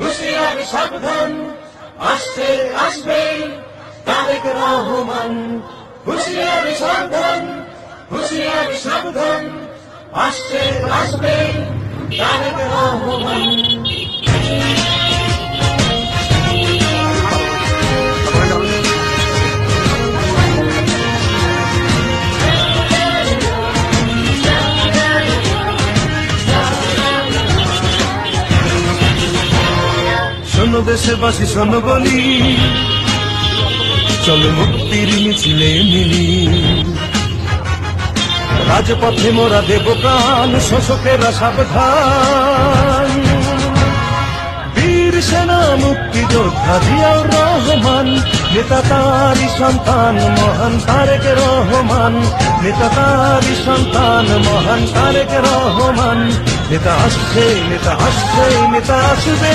হুঁশিয়ার সাবধান, আসছে আসবে তারেক রহমান। হুঁশিয়ার সাবধান, হুঁশিয়ার সাবধান, আসছে আসবে তারেক রহমান। শোনো দেশবাসী শোনো বলি, চলো মুক্তির মিছিলে মিলি। রাজপথে মোরা দেব প্রাণ, শোষকেরা সাবধান। বীর সেনা মুক্তিযোদ্ধা জিয়াউর রহমান, নেতা তারই সন্তান মহান তারেক রহমান। নেতা তারই সন্তান মহান তারেক রহমান। নেতা আসছে, নেতা আসছে, নেতা আসবে।